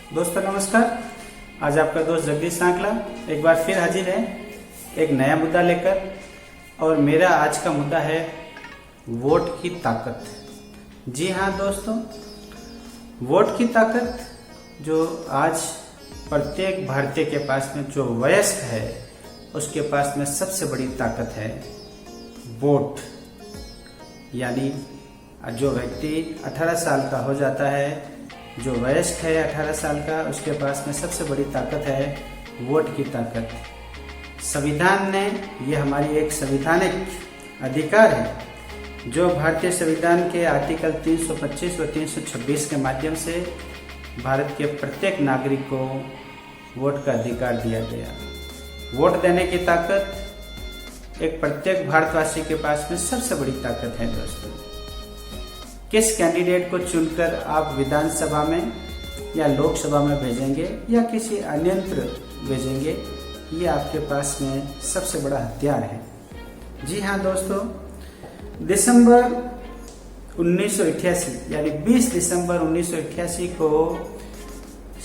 दोस्तों नमस्कार। आज आपका दोस्त जगदीश सांकला एक बार फिर हाजिर है एक नया मुद्दा लेकर। और मेरा आज का मुद्दा है वोट की ताकत। जी हाँ दोस्तों, वोट की ताकत जो आज प्रत्येक भारतीय के पास में जो वयस्क है उसके पास में सबसे बड़ी ताकत है वोट। यानी जो व्यक्ति 18 साल का हो जाता है, जो वयस्क है 18 साल का, उसके पास में सबसे बड़ी ताकत है वोट की ताकत। संविधान ने, ये हमारी एक संवैधानिक अधिकार है जो भारतीय संविधान के आर्टिकल 325 व 326 के माध्यम से भारत के प्रत्येक नागरिक को वोट का अधिकार दिया गया। वोट देने की ताकत एक प्रत्येक भारतवासी के पास में सबसे बड़ी ताकत है दोस्तों। किस कैंडिडेट को चुनकर आप विधानसभा में या लोकसभा में भेजेंगे या किसी अन्यत्र भेजेंगे, ये आपके पास में सबसे बड़ा हथियार है। जी हाँ दोस्तों, दिसंबर 1988 यानी 20 दिसंबर 1988 को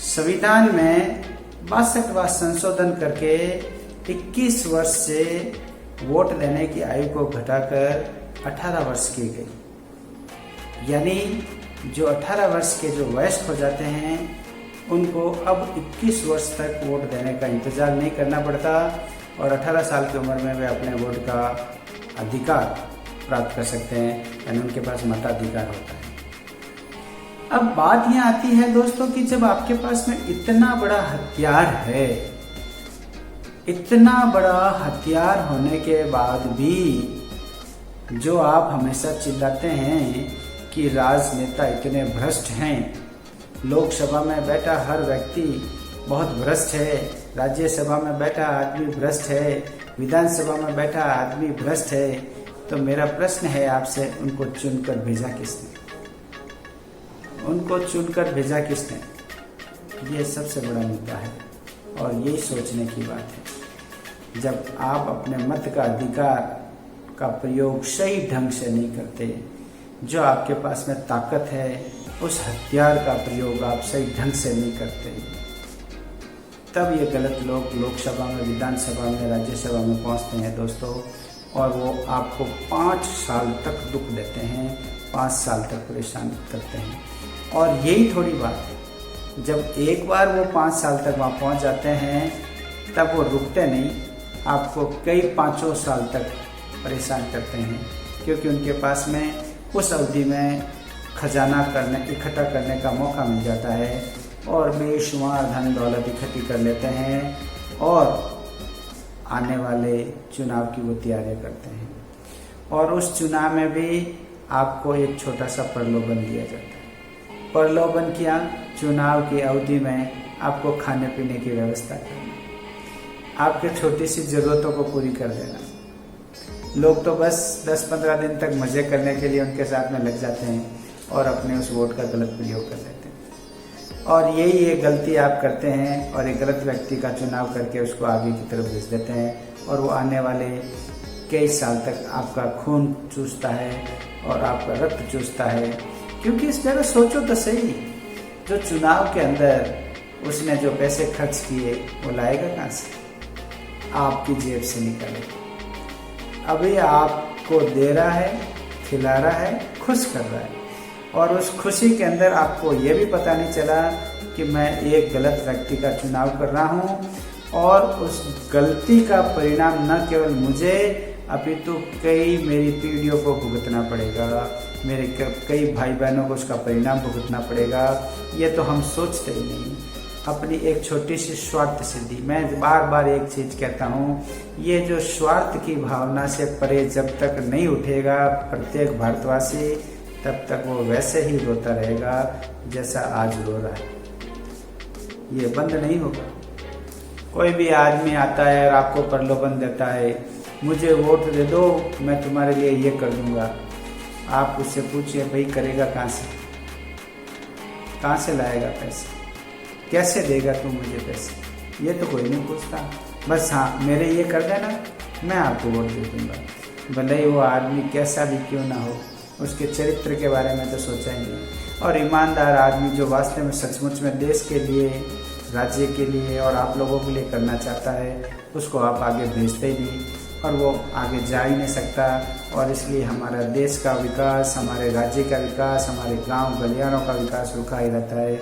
संविधान में 62वां संशोधन करके 21 वर्ष से वोट देने की आयु को घटाकर 18 वर्ष की गई। यानी जो 18 वर्ष के जो वयस्क हो जाते हैं उनको अब 21 वर्ष तक वोट देने का इंतजार नहीं करना पड़ता और 18 साल की उम्र में वे अपने वोट का अधिकार प्राप्त कर सकते हैं, यानी उनके पास मताधिकार होता है। अब बात यह आती है दोस्तों कि जब आपके पास में इतना बड़ा हथियार है, इतना बड़ा हथियार होने के बाद भी जो आप हमेशा चिल्लाते हैं कि राजनेता इतने भ्रष्ट हैं, लोकसभा में बैठा हर व्यक्ति बहुत भ्रष्ट है, राज्यसभा में बैठा आदमी भ्रष्ट है, विधानसभा में बैठा आदमी भ्रष्ट है, तो मेरा प्रश्न है आपसे, उनको चुनकर भेजा किसने? उनको चुनकर भेजा किसने? ये सबसे बड़ा मुद्दा है और यही सोचने की बात है। जब आप अपने मत का अधिकार का प्रयोग सही ढंग से नहीं करते, जो आपके पास में ताकत है उस हथियार का प्रयोग आप सही ढंग से नहीं करते, तब ये गलत लोग लोकसभा में, विधानसभा में, राज्यसभा में पहुंचते हैं दोस्तों, और वो आपको 5 साल तक दुख देते हैं, 5 साल तक परेशान करते हैं। और यही थोड़ी बात है, जब एक बार वो 5 साल तक वहाँ पहुँच जाते हैं तब वो रुकते नहीं, आपको कई 5 साल तक परेशान करते हैं, क्योंकि उनके पास में उस अवधि में खजाना इकट्ठा करने का मौका मिल जाता है और बेशुमार धन दौलत इकट्ठी कर लेते हैं और आने वाले चुनाव की वो तैयारियां करते हैं। और उस चुनाव में भी आपको एक छोटा सा प्रलोभन दिया जाता है। प्रलोभन क्या? चुनाव की अवधि में आपको खाने पीने की व्यवस्था करना, आपके छोटी सी ज़रूरतों को पूरी कर देना। लोग तो बस 10-15 दिन तक मज़े करने के लिए उनके साथ में लग जाते हैं और अपने उस वोट का गलत प्रयोग कर लेते हैं। और यही एक गलती आप करते हैं और एक गलत व्यक्ति का चुनाव करके उसको आगे की तरफ भेज देते हैं और वो आने वाले कई साल तक आपका खून चूसता है और आपका रक्त चूसता है। क्योंकि इस जगह सोचो तो सही, जो चुनाव के अंदर उसने जो पैसे खर्च किए वो लाएगा कहाँ से? आपकी जेब से निकालेगा। अभी आपको दे रहा है, खिला रहा है, खुश कर रहा है, और उस खुशी के अंदर आपको ये भी पता नहीं चला कि मैं एक गलत व्यक्ति का चुनाव कर रहा हूँ और उस गलती का परिणाम न केवल मुझे अपितु कई मेरी पीढ़ियों को भुगतना पड़ेगा, मेरे कई भाई बहनों को उसका परिणाम भुगतना पड़ेगा। ये तो हम सोचते ही नहीं। अपनी एक छोटी सी स्वार्थ सिद्धि, मैं बार बार एक चीज़ कहता हूँ, ये जो स्वार्थ की भावना से परे जब तक नहीं उठेगा प्रत्येक भारतवासी, तब तक वो वैसे ही रोता रहेगा जैसा आज रो रहा है। ये बंद नहीं होगा। कोई भी आदमी आता है और आपको प्रलोभन देता है, मुझे वोट दे दो, मैं तुम्हारे लिए ये कर दूंगा। आप उससे पूछिए, भाई करेगा कहाँ से? कहाँ से लाएगा पैसे? कैसे देगा तू मुझे पैसे? ये तो कोई नहीं पूछता। बस हाँ, मेरे ये कर देना, मैं आपको वोट दे दूंगा। भले ही वो आदमी कैसा भी क्यों ना हो, उसके चरित्र के बारे में तो सोचा ही नहीं। और ईमानदार आदमी जो वास्तव में सचमुच में देश के लिए, राज्य के लिए और आप लोगों के लिए करना चाहता है, उसको आप आगे भेजते ही नहीं और वो आगे जा ही नहीं सकता। और इसलिए हमारा देश का विकास, हमारे राज्य का विकास, हमारे गांव गलियारों का विकास रुका ही रहता है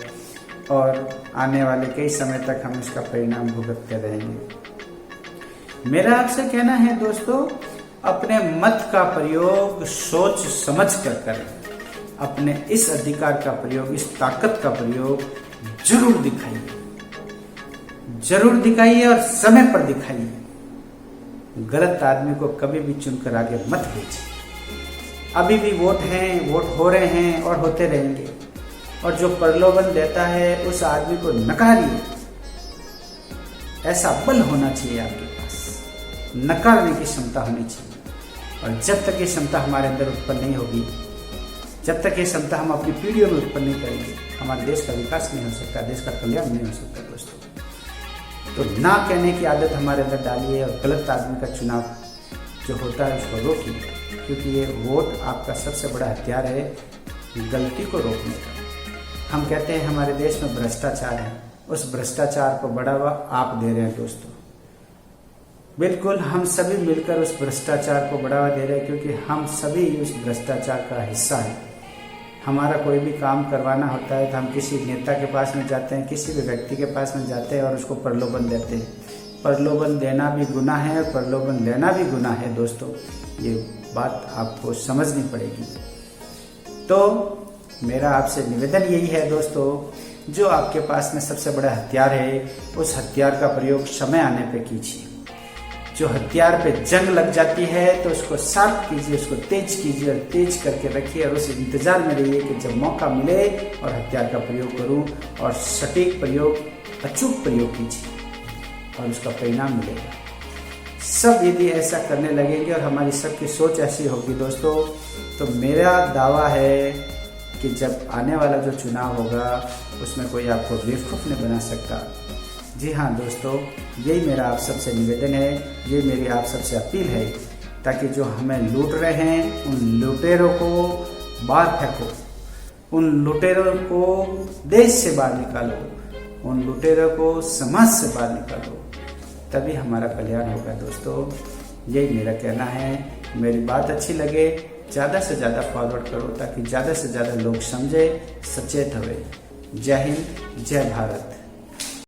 और आने वाले कई समय तक हम इसका परिणाम भुगतते रहेंगे। मेरा आपसे कहना है दोस्तों, अपने मत का प्रयोग सोच समझ कर करें। अपने इस अधिकार का प्रयोग, इस ताकत का प्रयोग जरूर दिखाइए और समय पर दिखाइए। गलत आदमी को कभी भी चुनकर आगे मत भेजिए। अभी भी वोट हो रहे हैं और होते रहेंगे, और जो प्रलोभन देता है उस आदमी को नकारिए। ऐसा बल होना चाहिए आपके पास, नकारने की क्षमता होनी चाहिए। और जब तक ये क्षमता हमारे अंदर उत्पन्न नहीं होगी, जब तक ये क्षमता हम अपनी पीढ़ियों में उत्पन्न नहीं करेंगे, हमारे देश का विकास नहीं हो सकता, देश का कल्याण नहीं हो सकता दोस्तों। तो ना कहने की आदत हमारे अंदर डालिए और गलत आदमी का चुनाव जो होता है उसको रोकिए, क्योंकि ये वोट आपका सबसे बड़ा हथियार है गलती को रोकने का। हम कहते हैं हमारे देश में भ्रष्टाचार है, उस भ्रष्टाचार को बढ़ावा आप दे रहे हैं दोस्तों। बिल्कुल हम सभी मिलकर उस भ्रष्टाचार को बढ़ावा दे रहे हैं, क्योंकि हम सभी उस भ्रष्टाचार का हिस्सा है। हमारा कोई भी काम करवाना होता है तो हम किसी नेता के पास में जाते हैं, किसी भी व्यक्ति के पास में जाते हैं और उसको प्रलोभन देते हैं। प्रलोभन देना भी गुनाह है और प्रलोभन लेना भी गुनाह है दोस्तों, ये बात आपको समझनी पड़ेगी। तो मेरा आपसे निवेदन यही है दोस्तों, जो आपके पास में सबसे बड़ा हथियार है, उस हथियार का प्रयोग समय आने पे कीजिए। जो हथियार पे जंग लग जाती है तो उसको शार्प कीजिए, उसको तेज कीजिए और तेज करके रखिए और उस इंतजार में रहिए कि जब मौका मिले और हथियार का प्रयोग करूं, और सटीक प्रयोग, अचूक प्रयोग कीजिए और उसका परिणाम मिलेगा। सब यदि ऐसा करने लगेंगे और हमारी सबकी सोच ऐसी होगी दोस्तों, तो मेरा दावा है कि जब आने वाला जो चुनाव होगा उसमें कोई आपको बेवकूफ़ नहीं बना सकता। जी हाँ दोस्तों, यही मेरा आप सबसे निवेदन है, ये मेरी आप सबसे अपील है, ताकि जो हमें लूट रहे हैं उन लुटेरों को बाहर फेंको, उन लुटेरों को देश से बाहर निकालो, उन लुटेरों को समाज से बाहर निकालो, तभी हमारा कल्याण होगा दोस्तों। यही मेरा कहना है। मेरी बात अच्छी लगे ज़्यादा से ज़्यादा फॉरवर्ड करो, ताकि ज़्यादा से ज़्यादा लोग समझे, सचेत हुए। जय हिंद, जय भारत।